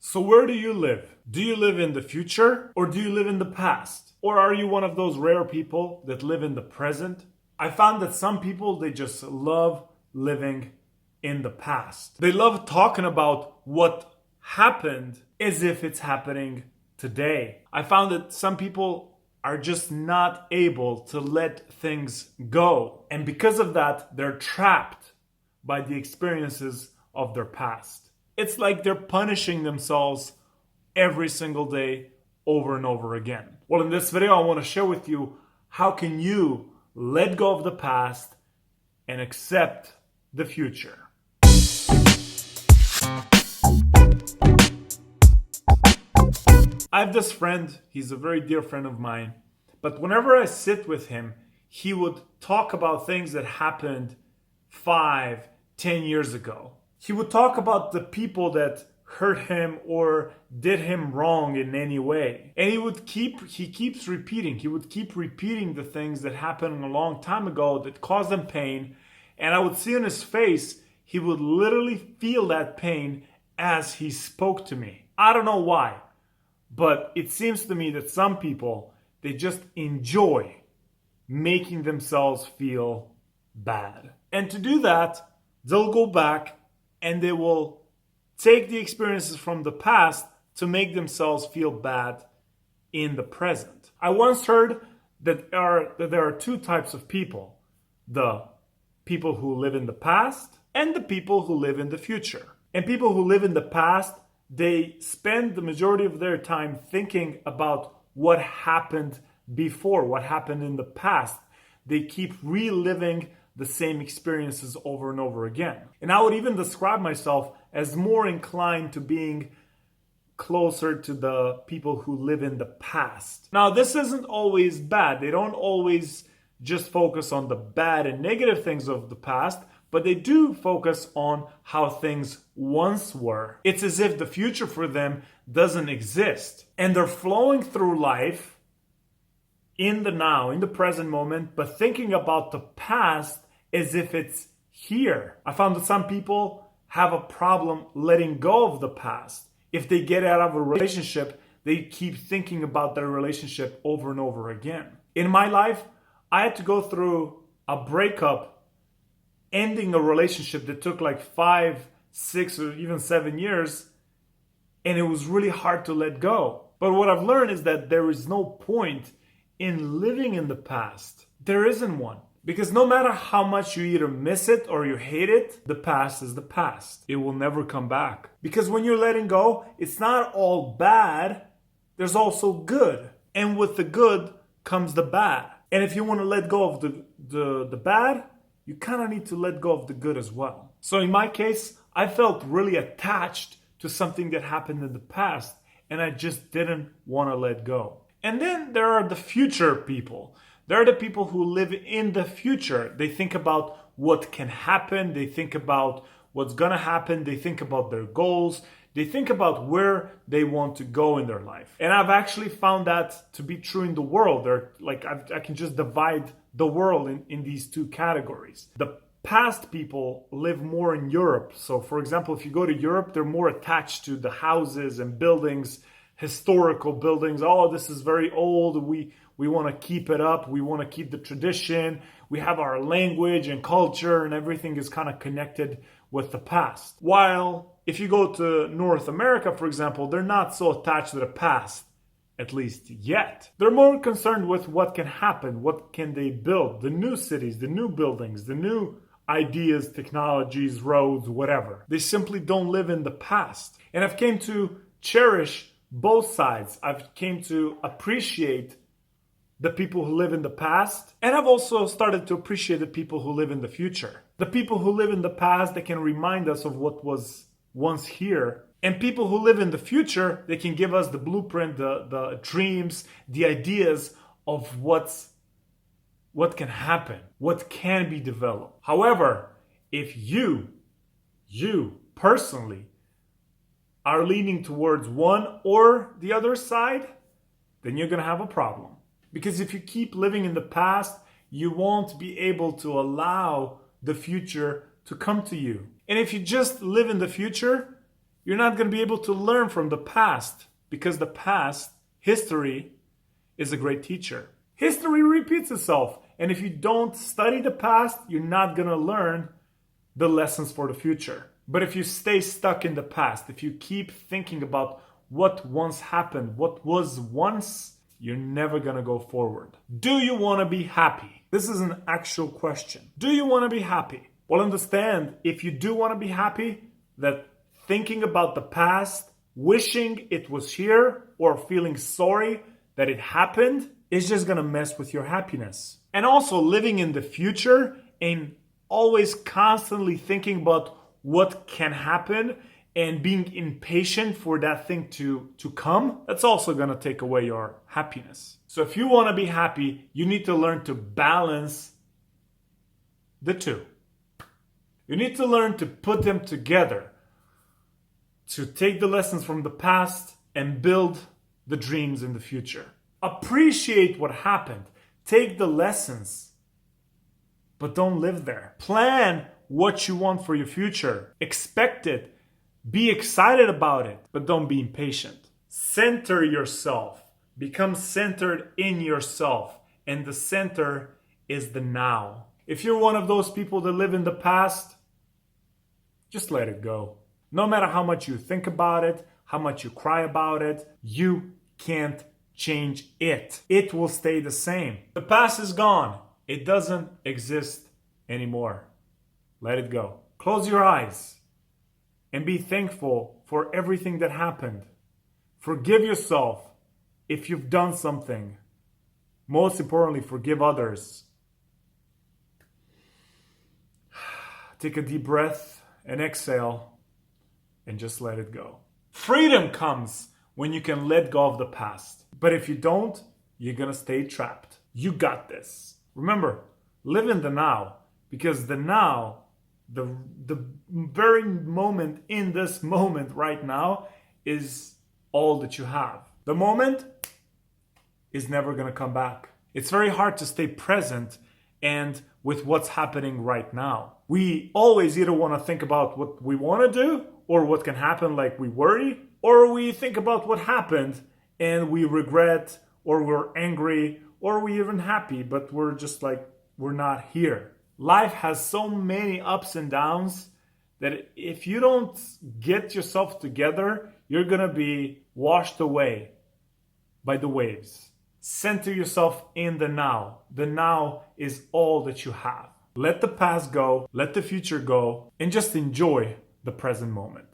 So where do you live? Do you live in the future or do you live in the past? Or are you one of those rare people that live in the present? I found that some people, they just love living in the past. They love talking about what happened as if it's happening today. I found that some people are just not able to let things go. And because of that, they're trapped by the experiences of their past. It's like they're punishing themselves every single day over and over again. Well, in this video, I want to share with you how can you let go of the past and accept the future. I have this friend, he's a very dear friend of mine, but whenever I sit with him, he would talk about things that happened 5, 10 years ago. He would talk about the people that hurt him or did him wrong in any way. And he would keep repeating the things that happened a long time ago that caused him pain. And I would see on his face, he would literally feel that pain as he spoke to me. I don't know why, but it seems to me that some people, they just enjoy making themselves feel bad. And to do that, they'll go back and they will take the experiences from the past to make themselves feel bad in the present. I once heard that there are two types of people: the people who live in the past and the people who live in the future. And people who live in the past, they spend the majority of their time thinking about what happened before, what happened in the past. They keep reliving the same experiences over and over again. And I would even describe myself as more inclined to being closer to the people who live in the past. Now, this isn't always bad. They don't always just focus on the bad and negative things of the past, but they do focus on how things once were. It's as if the future for them doesn't exist. And they're flowing through life in the now, in the present moment, but thinking about the past as if it's here. I found that some people have a problem letting go of the past. If they get out of a relationship, they keep thinking about their relationship over and over again. In my life, I had to go through a breakup, ending a relationship that took like 5, 6, or even 7 years, and it was really hard to let go. But what I've learned is that there is no point in living in the past. There isn't one. Because no matter how much you either miss it or you hate it, the past is the past. It will never come back. Because when you're letting go, it's not all bad. There's also good. And with the good comes the bad. And if you want to let go of the bad, you kind of need to let go of the good as well. So in my case, I felt really attached to something that happened in the past, and I just didn't want to let go. And then there are the future people. They're the people who live in the future. They think about what can happen. They think about what's going to happen. They think about their goals. They think about where they want to go in their life. And I've actually found that to be true in the world. I can just divide the world in these two categories. The past people live more in Europe. So for example, if you go to Europe, they're more attached to the houses and buildings, historical buildings. Oh, this is very old. We want to keep it up. We want to keep the tradition. We have our language and culture, and everything is kind of connected with the past. While if you go to North America, for example, they're not so attached to the past, at least yet. They're more concerned with what can happen, what can they build, the new cities, the new buildings, the new ideas, technologies, roads, whatever. They simply don't live in the past. And I've came to cherish both sides. I've came to appreciate the people who live in the past, and I've also started to appreciate the people who live in the future. The people who live in the past, they can remind us of what was once here. And people who live in the future, they can give us the blueprint, the dreams, the ideas of what can happen, what can be developed. However, if you personally are leaning towards one or the other side, then you're going to have a problem. Because if you keep living in the past, you won't be able to allow the future to come to you. And if you just live in the future, You're not going to be able to learn from the past because the past, history, is a great teacher. History repeats itself. And if you don't study the past, you're not going to learn the lessons for the future. But if you stay stuck in the past, if you keep thinking about what once happened, what was once, you're never going to go forward. Do you want to be happy? This is an actual question. Do you want to be happy? Well, understand, if you do want to be happy, that thinking about the past, wishing it was here, or feeling sorry that it happened is just going to mess with your happiness. And also living in the future and always constantly thinking about what can happen and being impatient for that thing to come, that's also going to take away your happiness. So if you want to be happy, you need to learn to balance the two. You need to learn to put them together, to take the lessons from the past and build the dreams in the future. Appreciate what happened. Take the lessons, but don't live there. Plan what you want for your future. Expect it. Be excited about it, but don't be impatient. Center yourself. Become centered in yourself. And the center is the now. If you're one of those people that live in the past, just let it go. No matter how much you think about it, how much you cry about it, you can't change it. It will stay the same. The past is gone. It doesn't exist anymore. Let it go. Close your eyes and be thankful for everything that happened. Forgive yourself if you've done something. Most importantly, forgive others. Take a deep breath and exhale and just let it go. Freedom comes when you can let go of the past. But if you don't, you're going to stay trapped. You got this. Remember, live in the now, because the now, the very moment in this moment right now is all that you have. The moment is never going to come back. It's very hard to stay present and with what's happening right now. We always either want to think about what we want to do or what can happen, like we worry, or we think about what happened and we regret, or we're angry, or we're even happy, but we're just like, we're not here. Life has so many ups and downs that if you don't get yourself together, you're gonna be washed away by the waves. Center yourself in the now. The now is all that you have. Let the past go, let the future go, and just enjoy the present moment.